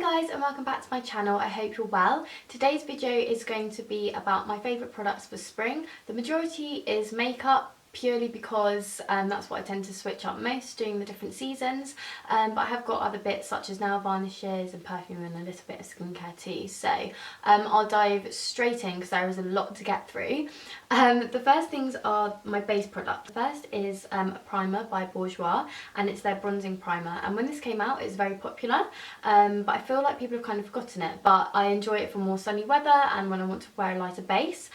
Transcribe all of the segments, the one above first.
Hi guys and welcome back to my channel. I hope you're well. Today's video is going to be about my favourite products for spring. The majority is makeup, purely because that's what I tend to switch up most during the different seasons, but I have got other bits such as nail varnishes and perfume and a little bit of skincare too, so I'll dive straight in because there is a lot to get through. The first things are my base product. The first is a primer by Bourjois, and it's their bronzing primer, and when this came out it's very popular, but I feel like people have kind of forgotten it, but I enjoy it for more sunny weather and when I want to wear a lighter base.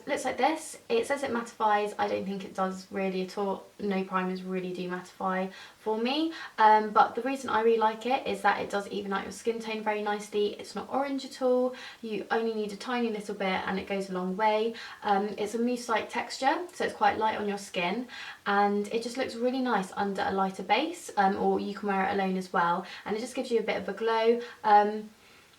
Looks like this. It says it mattifies. I don't think it does really at all. No primers really do mattify for me, but the reason I really like it is that it does even out your skin tone very nicely. It's not orange at all. You only need a tiny little bit and it goes a long way. It's a mousse-like texture, so it's quite light on your skin, and it just looks really nice under a lighter base, or you can wear it alone as well, and it just gives you a bit of a glow.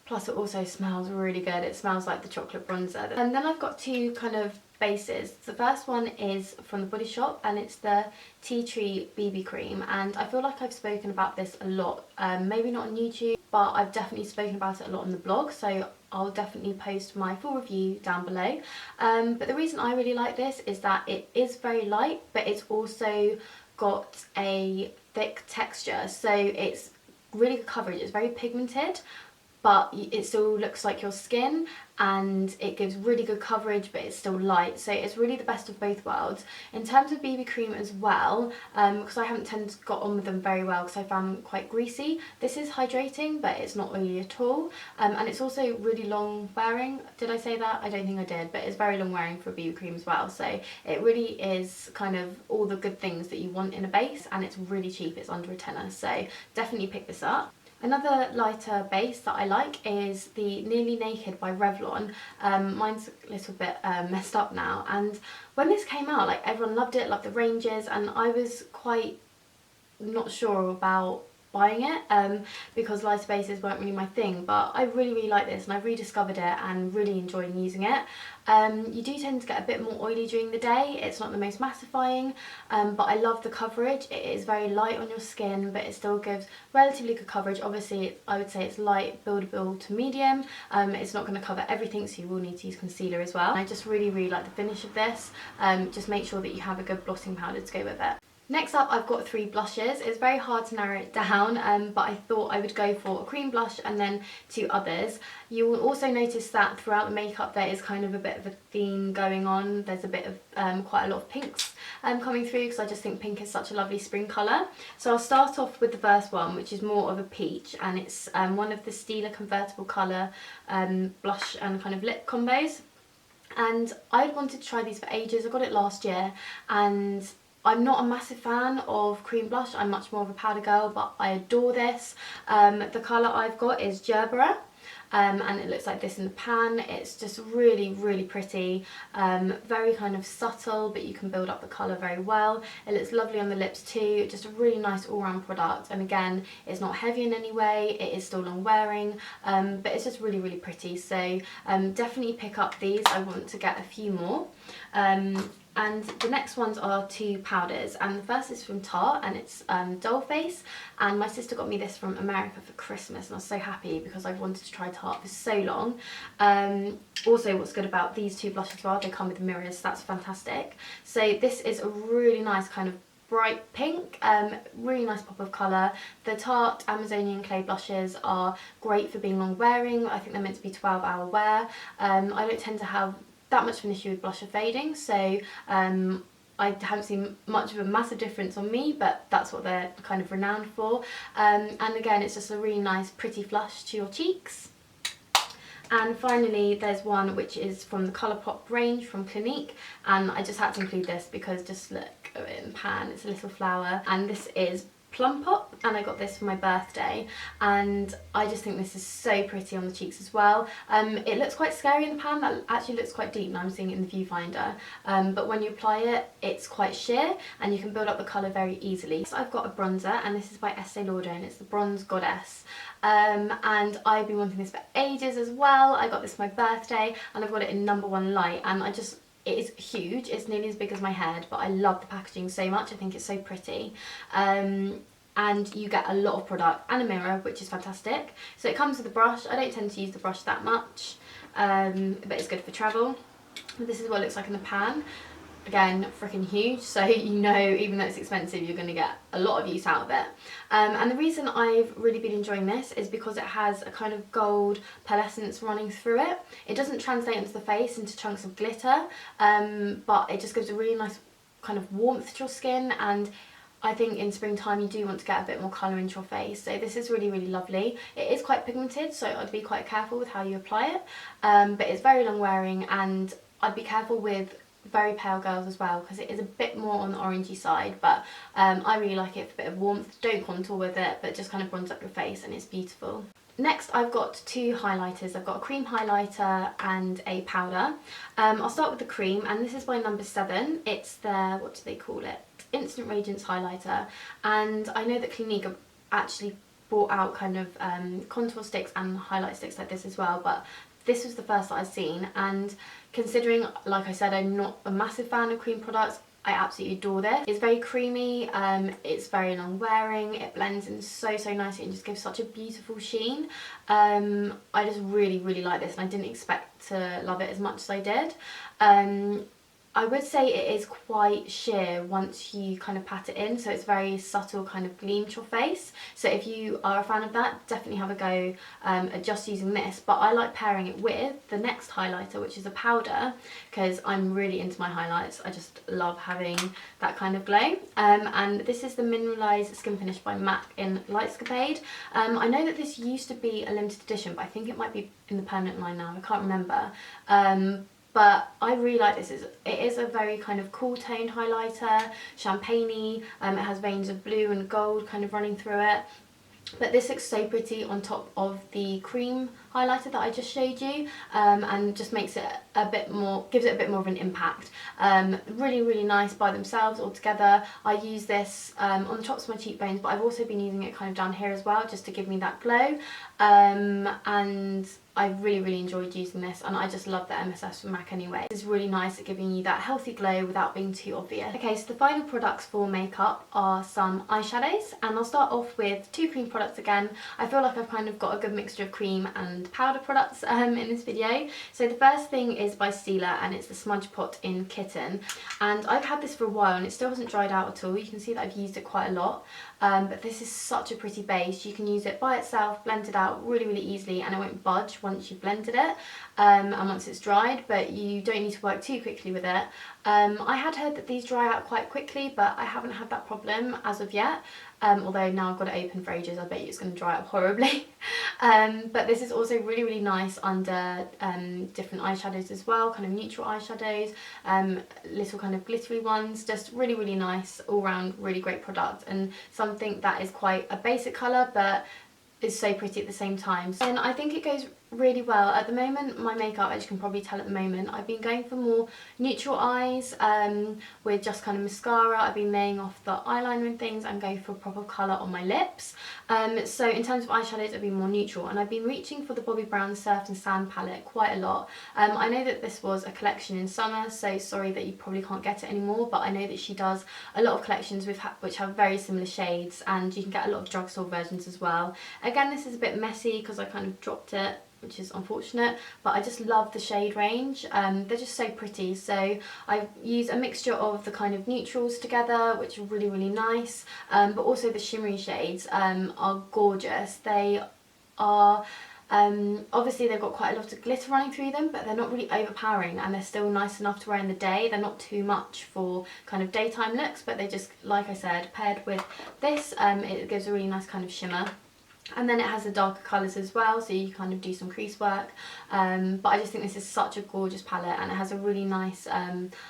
Plus it also smells really good. It smells like the chocolate bronzer. And then I've got two kind of bases. The first one is from the Body Shop, and it's the Tea Tree BB Cream, and I feel like I've spoken about this a lot, maybe not on YouTube, but I've definitely spoken about it a lot on the blog, so I'll definitely post my full review down below. But the reason I really like this is that it is very light, but it's also got a thick texture, so it's really good coverage. It's very pigmented, but it still looks like your skin, and it gives really good coverage, but it's still light, so it's really the best of both worlds. In terms of BB cream as well, because I haven't tended to got on with them very well because I found them quite greasy, this is hydrating but it's not oily at all, and it's also really long wearing. Did I say that? I don't think I did, but it's very long wearing for a BB cream as well, so it really is kind of all the good things that you want in a base, and it's really cheap. It's under a tenner, so definitely pick this up. Another lighter base that I like is the Nearly Naked by Revlon. Mine's a little bit messed up now, and when this came out, like, everyone loved it, loved the ranges, and I was quite not sure about buying it because lighter bases weren't really my thing, but I really like this, and I've rediscovered it and really enjoying using it. You do tend to get a bit more oily during the day. It's not the most mattifying, but I love the coverage. It is very light on your skin, but it still gives relatively good coverage. Obviously I would say it's light, buildable to medium. It's not going to cover everything, so you will need to use concealer as well. I just really like the finish of this. Just make sure that you have a good blotting powder to go with it. Next up, I've got three blushes. It's very hard to narrow it down, but I thought I would go for a cream blush and then two others. You will also notice that throughout the makeup there is kind of a bit of a theme going on. There's a bit of quite a lot of pinks coming through, because I just think pink is such a lovely spring colour. So I'll start off with the first one, which is more of a peach, and it's one of the Stila convertible colour blush and kind of lip combos. And I wanted to try these for ages. I got it last year, and I'm not a massive fan of cream blush. I'm much more of a powder girl, but I adore this. The colour I've got is Gerbera, and it looks like this in the pan. It's just really pretty, very kind of subtle, but you can build up the colour very well. It looks lovely on the lips too. Just a really nice all-round product, and again, it's not heavy in any way. It is still long wearing, but it's just really pretty, so definitely pick up these. I want to get a few more. And the next ones are two powders, and the first is from Tarte, and it's Dollface, and my sister got me this from America for Christmas, and I was so happy because I've wanted to try Tarte for so long. Also, what's good about these two blushes as well, they come with mirrors, so that's fantastic. So this is a really nice kind of bright pink, really nice pop of colour. The Tarte Amazonian Clay blushes are great for being long wearing. I think they're meant to be 12-hour wear. I don't tend to have that much of an issue with blusher fading, so I haven't seen much of a massive difference on me, but that's what they're kind of renowned for. And again, it's just a really nice pretty flush to your cheeks. And finally, there's one which is from the Colourpop range from Clinique, and I just had to include this because just look at it in the pan, it's a little flower, and this is Plum Pop, and I got this for my birthday, and I just think this is so pretty on the cheeks as well. It looks quite scary in the pan. That actually looks quite deep, and I'm seeing it in the viewfinder, but when you apply it, it's quite sheer, and you can build up the colour very easily. So I've got a bronzer, and this is by Estee Lauder, and it's the Bronze Goddess, and I've been wanting this for ages as well. I got this for my birthday, and I've got it in #1 light, and it is huge. It's nearly as big as my head, but I love the packaging so much. I think it's so pretty. and you get a lot of product and a mirror, which is fantastic. So it comes with a brush. I don't tend to use the brush that much, but it's good for travel. This is what it looks like in the pan. Again, freaking huge, so you know, even though it's expensive, you're going to get a lot of use out of it. And the reason I've really been enjoying this is because it has a kind of gold pearlescence running through it. It doesn't translate into the face into chunks of glitter, but it just gives a really nice kind of warmth to your skin, and I think in springtime you do want to get a bit more colour into your face, so this is really, really lovely. It is quite pigmented, so I'd be quite careful with how you apply it, but it's very long wearing, and I'd be careful with very pale girls as well, because it is a bit more on the orangey side, but I really like it for a bit of warmth. Don't contour with it, but just kind of bronze up your face, and it's beautiful. Next, I've got two highlighters. I've got a cream highlighter and a powder. I'll start with the cream, and this is by Number 7. It's their, what do they call it? Instant Radiance highlighter, and I know that Clinique have actually brought out kind of contour sticks and highlight sticks like this as well, but this was the first that I've seen, and considering, like I said, I'm not a massive fan of cream products, I absolutely adore this. It's very creamy, it's very long wearing, it blends in so nicely and just gives such a beautiful sheen. I just really like this, and I didn't expect to love it as much as I did. I would say it is quite sheer once you kind of pat it in, so it's very subtle kind of gleam to your face. So if you are a fan of that, definitely have a go at just using this. But I like pairing it with the next highlighter, which is a powder, because I'm really into my highlights. I just love having that kind of glow. And this is the Mineralized Skin Finish by MAC in Lightscapade. I know that this used to be a limited edition, but I think it might be in the permanent line now. I can't remember. But I really like this. It is a very kind of cool toned highlighter, champagne-y. It has veins of blue and gold kind of running through it. But this looks so pretty on top of the cream highlighter that I just showed you, and just makes it a bit more, gives it a bit more of an impact. Really nice by themselves all together. I use this on the tops of my cheekbones, but I've also been using it kind of down here as well, just to give me that glow. And I really enjoyed using this, and I just love the MSS from MAC anyway. It's really nice at giving you that healthy glow without being too obvious. Okay, so the final products for makeup are some eyeshadows, and I'll start off with two cream products again. I feel like I've kind of got a good mixture of cream and powder products in this video. So the first thing is by Stila, and it's the Smudge Pot in Kitten, and I've had this for a while and it still hasn't dried out at all. You can see that I've used it quite a lot. But this is such a pretty base. You can use it by itself, blend it out really easily, and it won't budge once you've blended it and once it's dried, but you don't need to work too quickly with it. I had heard that these dry out quite quickly, but I haven't had that problem as of yet. Although now I've got it open for ages, I bet you it's going to dry up horribly. But this is also really nice under different eyeshadows as well, kind of neutral eyeshadows, little kind of glittery ones, just really nice, all round really great product, and something that is quite a basic colour but is so pretty at the same time. And I think it goes really well. At the moment, my makeup, as you can probably tell at the moment, I've been going for more neutral eyes with just kind of mascara. I've been laying off the eyeliner and things and going for a proper colour on my lips. So in terms of eyeshadows, I've been more neutral, and I've been reaching for the Bobbi Brown Surf and Sand palette quite a lot. I know that this was a collection in summer, so sorry that you probably can't get it anymore, but I know that she does a lot of collections which have very similar shades, and you can get a lot of drugstore versions as well. Again, this is a bit messy because I kind of dropped it, which is unfortunate, but I just love the shade range. They're just so pretty. So I've used a mixture of the kind of neutrals together, which are really nice, but also the shimmery shades are gorgeous. They are obviously they've got quite a lot of glitter running through them, but they're not really overpowering, and they're still nice enough to wear in the day. They're not too much for kind of daytime looks, but they just, like I said, paired with this, it gives a really nice kind of shimmer. And then it has the darker colours as well, so you kind of do some crease work. But I just think this is such a gorgeous palette, and it has a really nice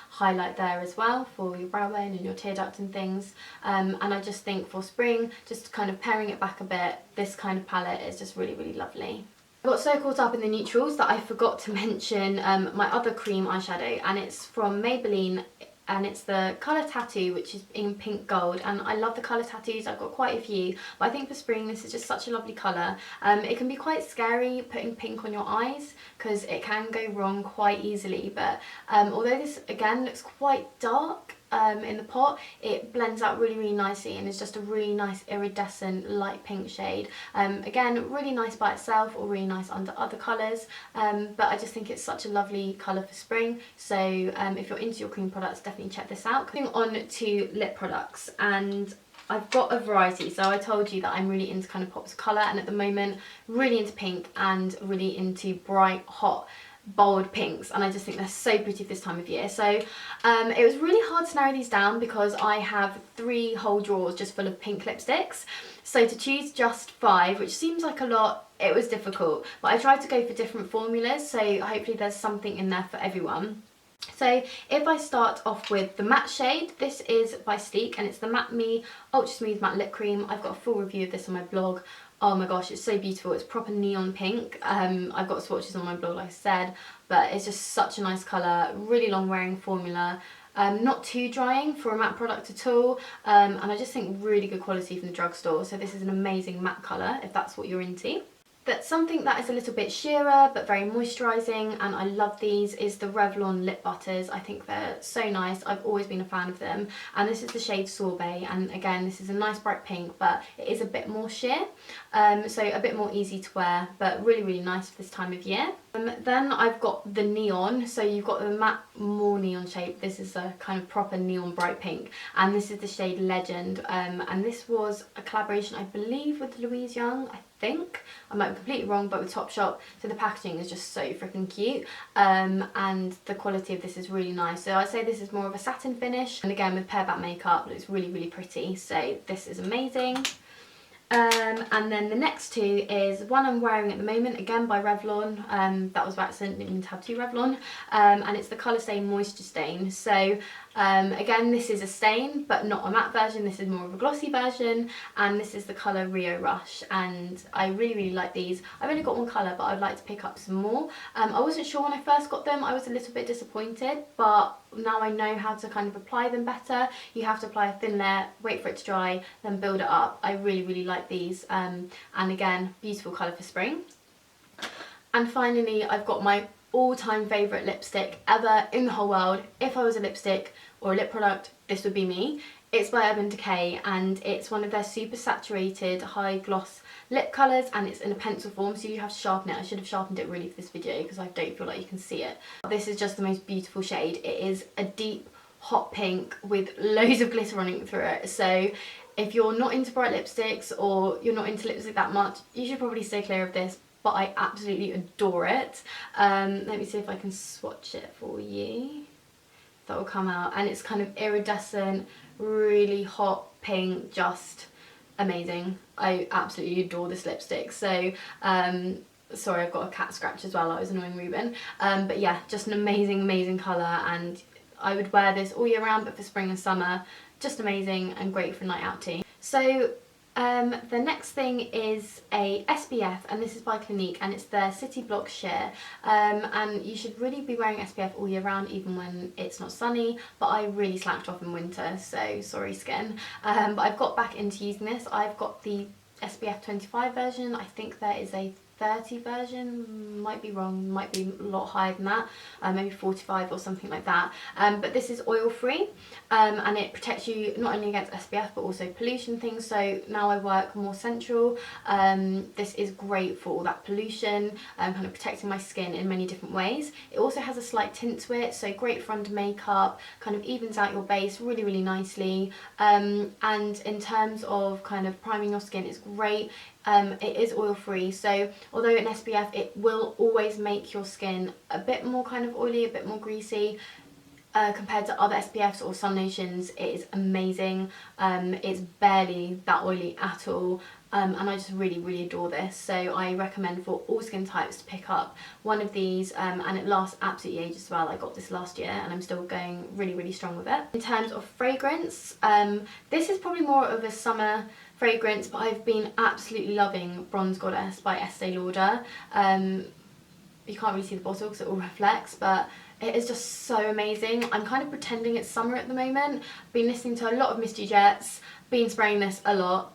highlight there as well for your brow bone and your tear duct and things. And I just think for spring, just kind of paring it back a bit, this kind of palette is just really lovely. I got so caught up in the neutrals that I forgot to mention my other cream eyeshadow, and it's from Maybelline, and it's the Colour Tattoo, which is in pink gold, and I love the colour tattoos. I've got quite a few, but I think for spring this is just such a lovely colour. It can be quite scary putting pink on your eyes because it can go wrong quite easily, but although this again looks quite dark, in the pot, it blends out really, really nicely and is just a really nice iridescent light pink shade. Again, really nice by itself or really nice under other colours, but I just think it's such a lovely colour for spring. So if you're into your cream products, definitely check this out. Moving on to lip products, and I've got a variety. So I told you that I'm really into kind of pops of colour, and at the moment really into pink and really into bright, hot, bold pinks, and I just think they're so pretty for this time of year. So it was really hard to narrow these down because I have 3 whole drawers just full of pink lipsticks. So to choose just 5, which seems like a lot, it was difficult, but I tried to go for different formulas, so hopefully there's something in there for everyone. So if I start off with the matte shade, this is by Sleek and it's the Matte Me Ultra Smooth Matte Lip Cream. I've got a full review of this on my blog. Oh my gosh, it's so beautiful. It's proper neon pink. I've got swatches on my blog, like I said, but it's just such a nice colour, really long wearing formula. Not too drying for a matte product at all, and I just think really good quality from the drugstore. So this is an amazing matte colour if that's what you're into. But something that is a little bit sheerer but very moisturising, and I love these, is the Revlon lip butters. I think they're so nice. I've always been a fan of them, and this is the shade Sorbet, and again this is a nice bright pink, but it is a bit more sheer, so a bit more easy to wear, but really, really nice for this time of year. Then I've got the neon, so you've got the matte more neon shade. This is a kind of proper neon bright pink, and this is the shade Legend, and this was a collaboration, I believe, with Louise Young, I think. I might be completely wrong, but with Topshop. So the packaging is just so freaking cute, and the quality of this is really nice. So I'd say this is more of a satin finish, and again with Pear Back makeup, it's really, really pretty. So this is amazing. And then the next 2 is one I'm wearing at the moment, again by Revlon. That was by accident, didn't mean to have 2 Revlon. And it's the Colour Stain Moisture Stain. So again, this is a stain, but not a matte version. This is more of a glossy version, and this is the colour Rio Rush, and I really, really like these. I've only got one colour, but I'd like to pick up some more. I wasn't sure when I first got them. I was a little bit disappointed, but now I know how to kind of apply them better. You have to apply a thin layer, wait for it to dry, then build it up. I really, really like these, and again, beautiful colour for spring. And finally, I've got my all-time favourite lipstick ever in the whole world. If I was a lipstick or a lip product, this would be me. It's by Urban Decay, and it's one of their super saturated high gloss lip colours, and it's in a pencil form, so you have to sharpen it. I should have sharpened it really for this video because I don't feel like you can see it. This is just the most beautiful shade. It is a deep hot pink with loads of glitter running through it. So if you're not into bright lipsticks or you're not into lipstick that much, you should probably stay clear of this, but I absolutely adore it. Let me see if I can swatch it for you. That will come out, and it's kind of iridescent, really hot pink, just amazing. I absolutely adore this lipstick. So sorry, I've got a cat scratch as well. I was annoying Ruben, but yeah, just an amazing, amazing colour, and I would wear this all year round, but for spring and summer, just amazing and great for night out too. So the next thing is a SPF, and this is by Clinique, and it's their City Block Sheer, and you should really be wearing SPF all year round, even when it's not sunny, but I really slacked off in winter, so sorry skin. But I've got back into using this. I've got the SPF 25 version. I think there is a 30 version, might be wrong, might be a lot higher than that, maybe 45 or something like that, but this is oil free, and it protects you not only against SPF but also pollution things. So now I work more central, this is great for all that pollution, kind of protecting my skin in many different ways. It also has a slight tint to it, so great for under makeup, kind of evens out your base really, really nicely, and in terms of kind of priming your skin, it's great. It is oil free, so although an SPF, it will always make your skin a bit more kind of oily, a bit more greasy compared to other SPFs or sun lotions. It is amazing. It's barely that oily at all, and I just really, really adore this. So I recommend for all skin types to pick up one of these, and it lasts absolutely ages as well. I got this last year and I'm still going really, really strong with it. In terms of fragrance, this is probably more of a summer fragrance, but I've been absolutely loving Bronze Goddess by Estee Lauder. You can't really see the bottle because it all reflects, but it is just so amazing. I'm kind of pretending it's summer at the moment. Been listening to a lot of Misty Jets, been spraying this a lot.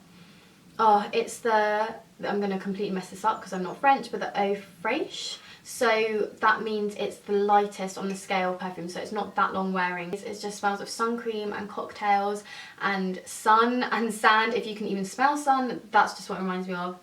Oh, it's the, I'm going to completely mess this up because I'm not French, but the Eau Fraiche. So that means it's the lightest on the scale perfume, so it's not that long wearing. It just smells of sun cream and cocktails and sun and sand. If you can even smell sun, that's just what it reminds me of.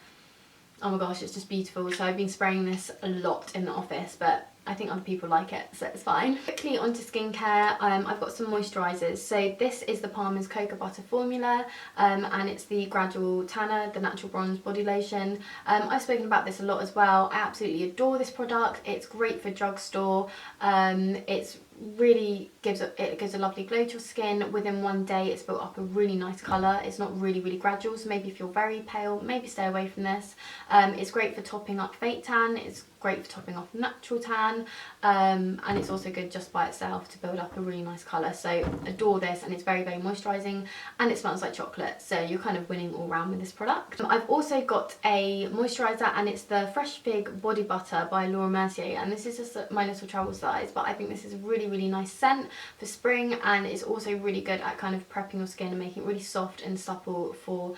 Oh my gosh, it's just beautiful. So I've been spraying this a lot in the office, but I think other people like it, so it's fine. Quickly onto skincare, I've got some moisturisers. So this is the Palmer's Cocoa Butter Formula, and it's the Gradual Tanner, the Natural Bronze Body Lotion. I've spoken about this a lot as well. I absolutely adore this product. It's great for drugstore. It's really gives a lovely glow to your skin. Within 1 day it's built up a really nice colour. It's not really gradual, so maybe if you're very pale, maybe stay away from this. It's great for topping up fake tan. It's great for topping off natural tan, and it's also good just by itself to build up a really nice colour. So adore this, and it's very moisturising, and it smells like chocolate, so you're kind of winning all round with this product. I've also got a moisturiser, and it's the Fresh Fig Body Butter by Laura Mercier, and this is just my little travel size, but I think this is a really nice scent for spring, and it's also really good at kind of prepping your skin and making it really soft and supple for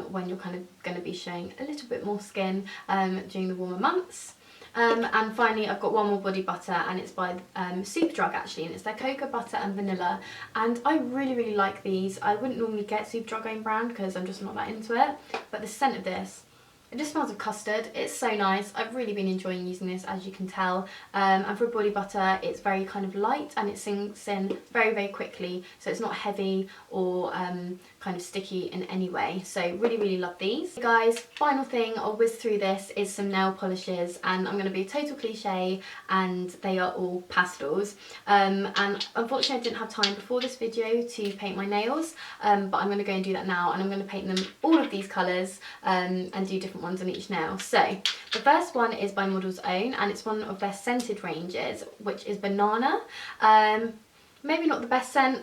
when you're kind of going to be showing a little bit more skin during the warmer months. And finally I've got one more body butter, and it's by Superdrug actually, and it's their cocoa butter and vanilla, and I really like these. I wouldn't normally get Superdrug own brand because I'm just not that into it, but the scent of this, it just smells of custard. It's so nice. I've really been enjoying using this, as you can tell. And for a body butter, it's very kind of light, and it sinks in very quickly, so it's not heavy or kind of sticky in any way. So really love these. Hey guys, final thing, I'll whiz through this, is some nail polishes, and I'm going to be a total cliche, and they are all pastels. And unfortunately I didn't have time before this video to paint my nails, but I'm going to go and do that now, and I'm going to paint them all of these colours and do different ones on each nail. So the first one is by Model's Own, and it's one of their scented ranges, which is Banana. Maybe not the best scent,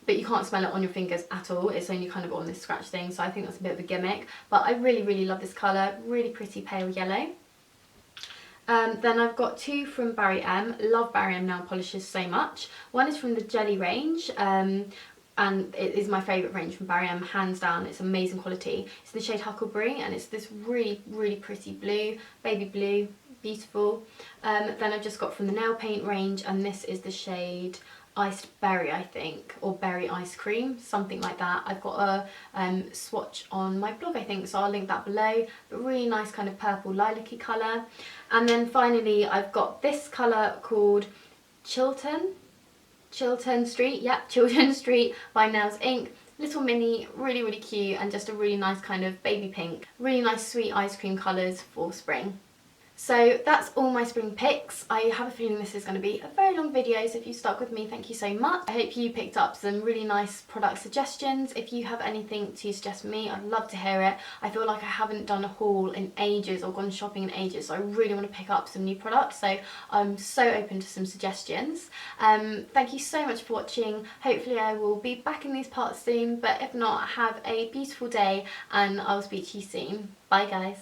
but you can't smell it on your fingers at all. It's only kind of on this scratch thing, so I think that's a bit of a gimmick, but I really love this colour. Really pretty pale yellow. Then I've got two from Barry M. Love Barry M nail polishes so much. One is from the Jelly range, and it is my favourite range from Barry M, hands down. It's amazing quality. It's in the shade Huckleberry, and it's this really pretty blue, baby blue, beautiful. Then I've just got from the nail paint range, and this is the shade Iced Berry, I think, or Berry Ice Cream, something like that. I've got a swatch on my blog, I think, so I'll link that below. But really nice kind of purple lilac-y colour. And then finally I've got this colour called Chiltern Street, yep, Chiltern Street by Nails Inc. Little mini, really cute, and just a really nice kind of baby pink. Really nice sweet ice cream colours for spring. So that's all my spring picks. I have a feeling this is going to be a very long video, so if you stuck with me, thank you so much. I hope you picked up some really nice product suggestions. If you have anything to suggest me, I'd love to hear it. I feel like I haven't done a haul in ages or gone shopping in ages, so I really want to pick up some new products, so I'm so open to some suggestions. Thank you so much for watching. Hopefully I will be back in these parts soon, but if not, have a beautiful day, and I'll speak to you soon. Bye guys.